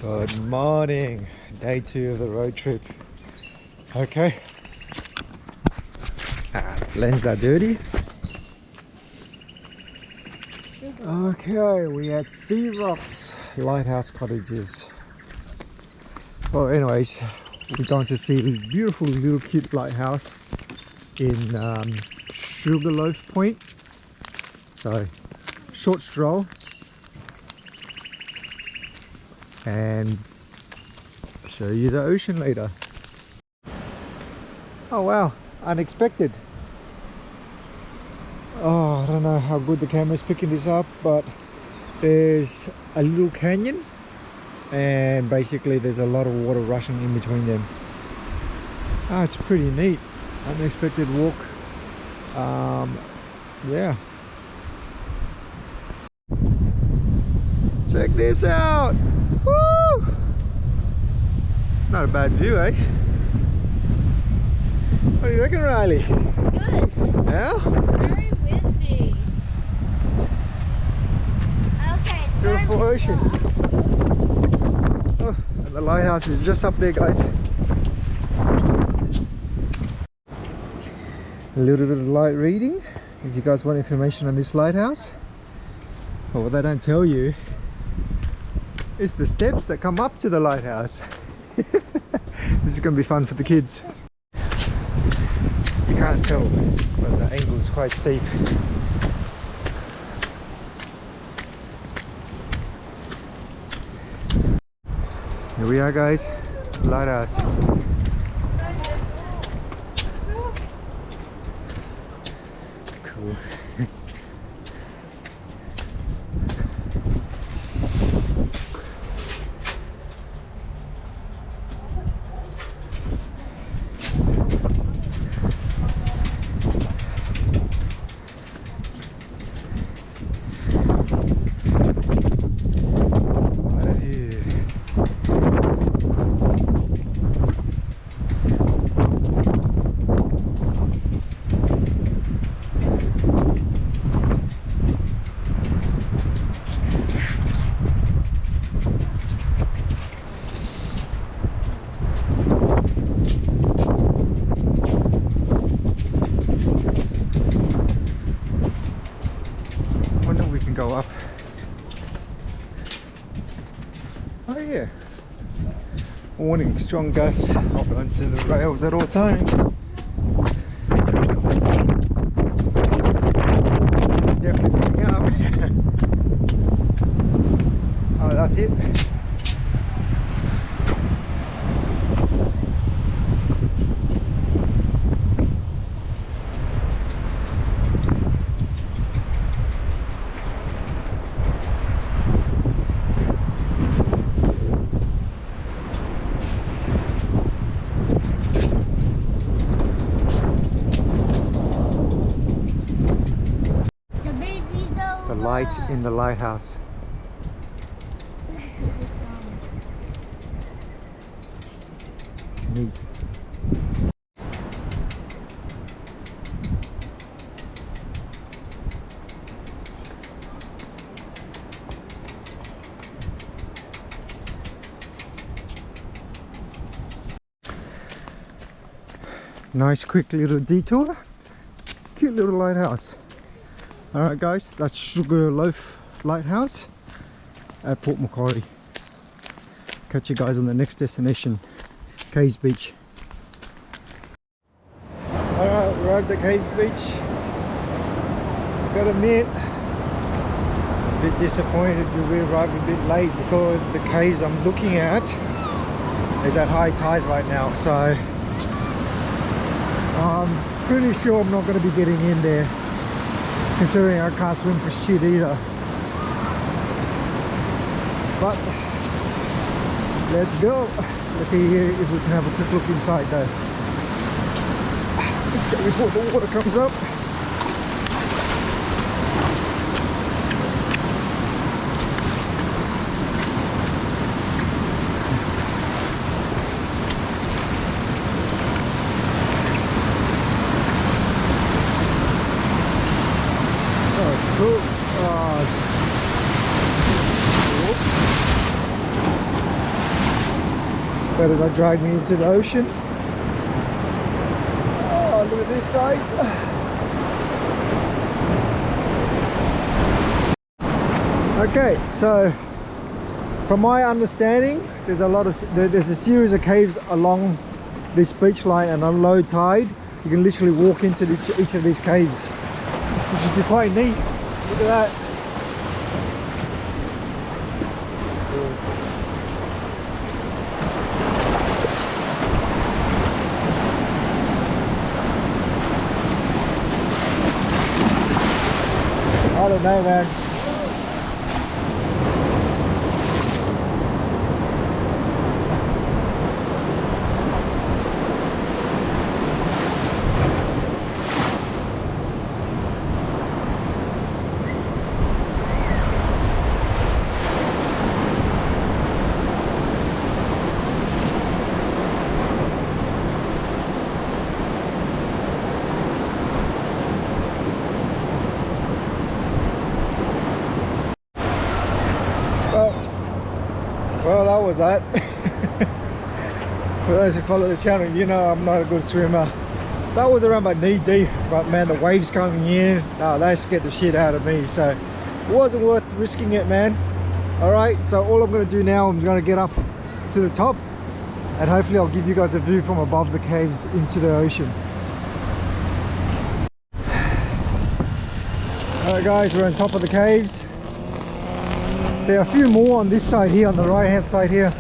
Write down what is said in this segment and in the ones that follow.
Good morning, day 2 of the road trip. Okay, lenses are dirty. Okay, we at Sea Rocks Lighthouse Cottages. Well, anyways, we're going to see the beautiful little cute lighthouse in Sugarloaf Point. So, short stroll and show you the ocean later. Oh wow, unexpected. Oh, I don't know how good the camera's picking this up, but there's a little canyon and basically there's a lot of water rushing in between them. Ah, it's pretty neat. Unexpected walk. Yeah. Check this out. Woo! Not a bad view, eh? What do you reckon, Riley? Good. Yeah? Very windy. Okay, it's Beautiful ocean. Oh, and the lighthouse is just up there, guys. A little bit of light reading if you guys want information on this lighthouse. But what they don't tell you is the steps that come up to the lighthouse. This is going to be fun for the kids. You can't tell, but the angle is quite steep. Here we are, guys. Lighthouse. Cool. Go up. Oh yeah. Warning, strong gusts. Hold on to the rails at all times. It's definitely picking up. Oh, that's it. Light in the lighthouse. Neat. Nice quick little detour. Cute little lighthouse. Alright guys, that's Sugarloaf Lighthouse at Port Macquarie. Catch you guys on the next destination, Caves Beach. Alright, we're at the Caves Beach. Gotta admit, a bit disappointed we arrived a bit late because the caves I'm looking at is at high tide right now, so I'm pretty sure I'm not going to be getting in there, considering I can't swim for shit either. But let's go. Let's see if we can have a quick look inside though. Let's go before the water comes up. Better not drag me into the ocean. Oh, look at this, guys. Okay, so from my understanding, there's a series of caves along this beach line, and on low tide you can literally walk into each of these caves, which would be quite neat. Look at that. I don't know, man. Well, that was that. For those who follow the channel, you know I'm not a good swimmer. That was around my knee deep, but man, the waves coming in, no, they scared the shit out of me. So it wasn't worth risking it, man. Alright, so all I'm going to do now, I'm going to get up to the top, and hopefully I'll give you guys a view from above the caves into the ocean. Alright guys, we're on top of the caves. There are a few more on this side here, on the right hand side here.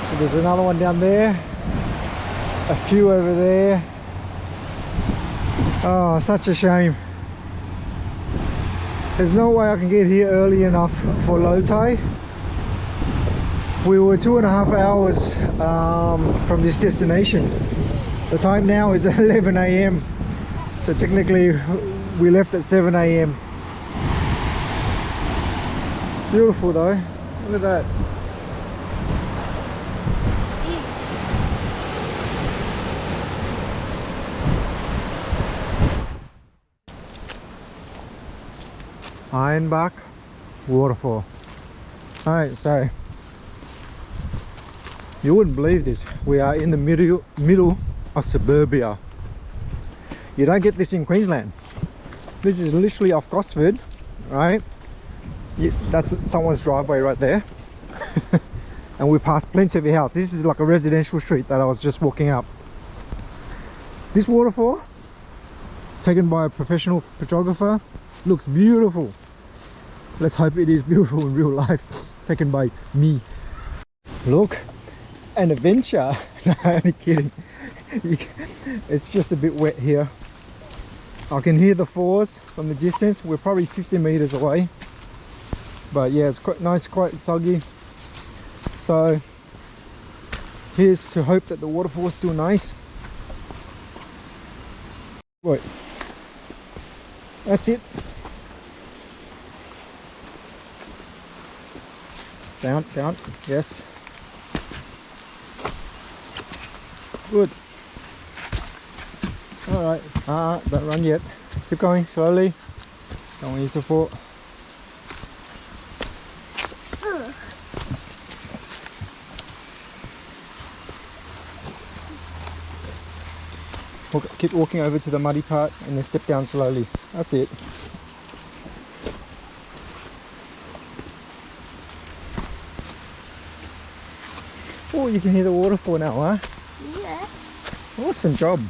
So there's another one down there, a few over there. Oh, such a shame. There's no way I can get here early enough for low tide. We were 2.5 hours from this destination. The time now is 11 AM, so technically we left at 7 AM. Beautiful though, look at that. Ironbark Waterfall. Alright, so you wouldn't believe this, we are in the middle of suburbia. You don't get this in Queensland. This is literally off Gosford, right? That's someone's driveway right there. And we passed plenty of houses. This is like a residential street that I was just walking up. This waterfall, taken by a professional photographer, looks beautiful. Let's hope it is beautiful in real life. Taken by me. Look, an adventure. No, only kidding. It's just a bit wet here. I can hear the falls from the distance. We're probably 50 meters away, but yeah, it's quite nice, quite soggy. So here's to hope that the waterfall is still nice. Wait, that's it. Down, yes. Good. Alright, don't run yet. Keep going slowly. Don't want you to fall. Keep walking over to the muddy part and then step down slowly. That's it. Oh, you can hear the waterfall now, huh? Yeah. Awesome job.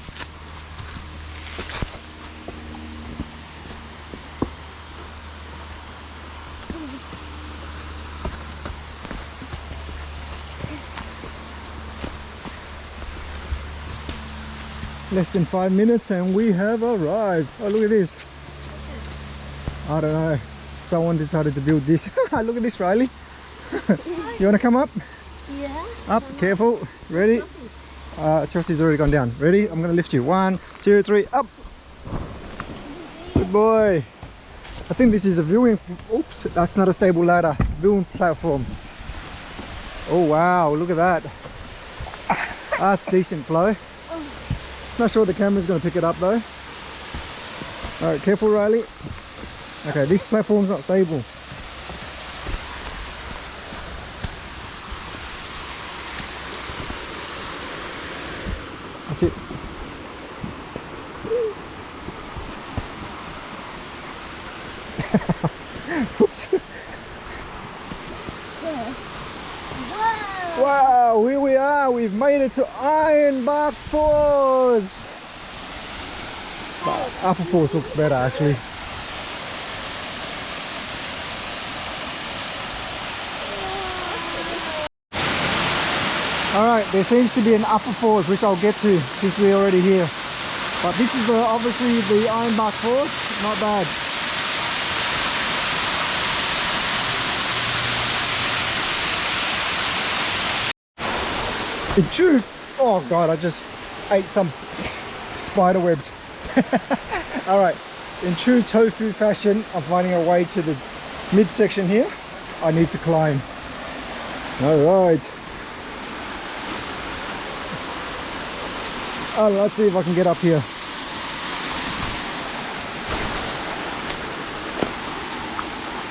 Less than 5 minutes and we have arrived. Oh, look at this. I don't know. Someone decided to build this. Look at this, Riley. You want to come up? Yeah. Up, careful. Ready? Chelsea's already gone down. Ready? I'm going to lift you. 1, 2, 3, up. Good boy. I think this is a viewing. Oops, that's not a stable ladder. Viewing platform. Oh wow, look at that. That's decent flow. Not sure the camera's going to pick it up though. Alright, careful Riley. Okay, this platform's not stable. That's it. Oops. Whoa! Wow, here we are. We've made it to Ironbark Falls. But Upper Falls looks better actually. Alright, there seems to be an Upper Falls which I'll get to since we're already here. But this is obviously the Ironbark Falls, not bad. In true, oh god, I just ate some spider webs. Alright, in true tofu fashion, I'm finding a way to the midsection here. I need to climb. Alright. Oh, let's see if I can get up here.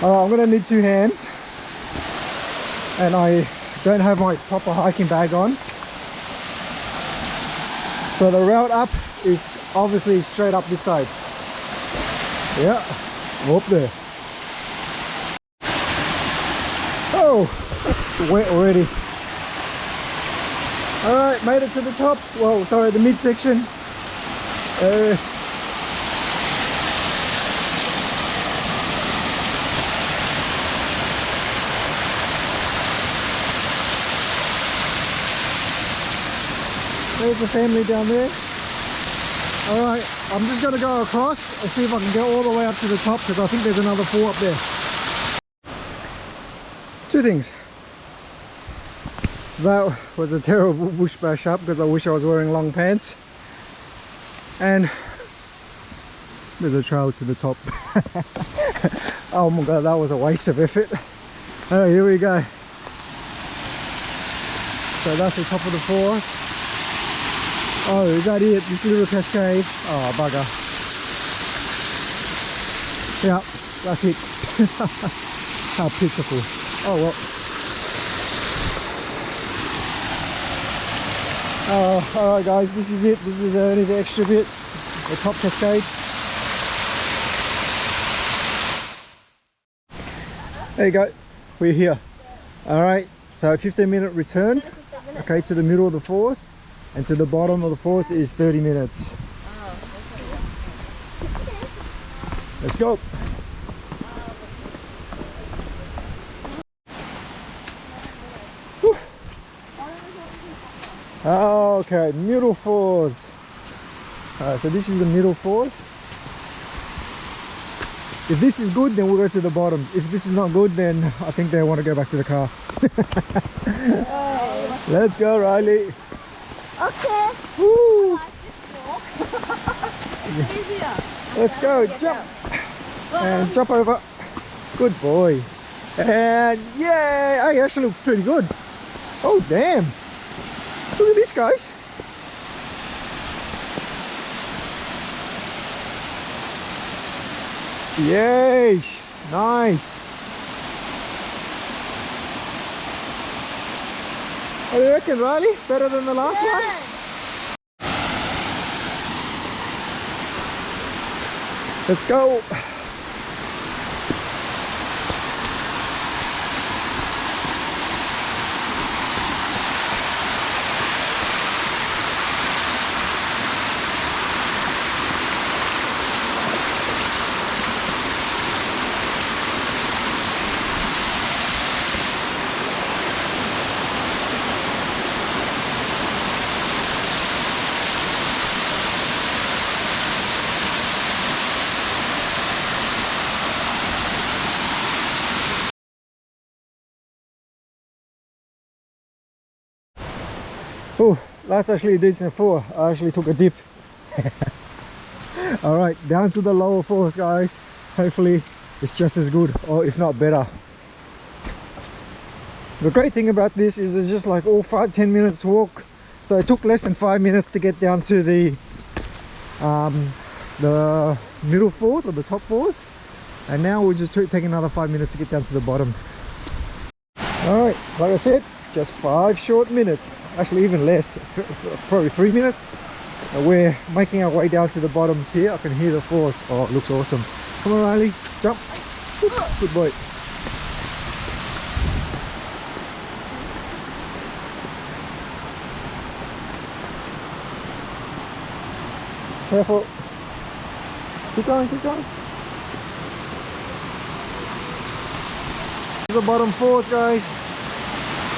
Alright, I'm gonna need two hands. And I don't have my proper hiking bag on. So the route up is obviously straight up this side. Yeah, up there. Oh, it's wet already. Alright, made it to the top. Well, sorry, the midsection. There's the family down there. Alright, I'm just going to go across and see if I can get all the way up to the top because I think there's another fall up there. Two things. That was a terrible bush bash up because I wish I was wearing long pants. And there's a trail to the top. Oh my god, that was a waste of effort. Alright, here we go. So that's the top of the falls. Oh, is that it? This little cascade? Oh, bugger. Yeah, that's it. How pitiful. Oh well. Oh, alright guys, this is it. This is only the extra bit. The top cascade. There you go. We're here. Alright, so 15-minute return. Okay, to the middle of the falls. And to the bottom of the falls is 30 minutes. Let's go. Whew. Okay, middle falls. So this is the middle falls. If this is good, then we'll go to the bottom. If this is not good, then I think they want to go back to the car. Let's go, Riley. Okay. Woo. It's easier. Let's go, jump. And jump over. Good boy. And yay! I actually look pretty good. Oh damn. Look at this, guys. Yay! Nice. What do you reckon, Riley? Better than the last one? Let's go. Oh, that's actually a decent fall. I actually took a dip. Alright, down to the lower falls, guys. Hopefully it's just as good, or if not better. The great thing about this is it's just like all 5-10 minutes walk. So it took less than 5 minutes to get down to the the middle falls or the top falls, and now we'll just take another 5 minutes to get down to the bottom. All right, like I said, just 5 short minutes, actually even less, probably 3 minutes. And we're making our way down to the bottoms here. I can hear the falls. Oh, it looks awesome. Come on, Riley, jump. Good boy. Careful. Keep going, keep going. The bottom falls, guys.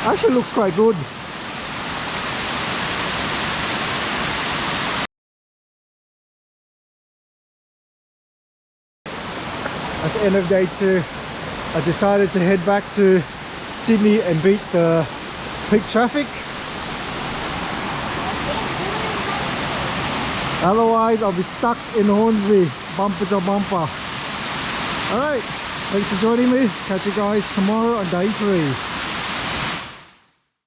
Actually looks quite good. That's the end of day 2. I decided to head back to Sydney and beat the peak traffic. Otherwise, I'll be stuck in Hornsby, bumper to bumper. Alright, thanks for joining me. Catch you guys tomorrow on day 3.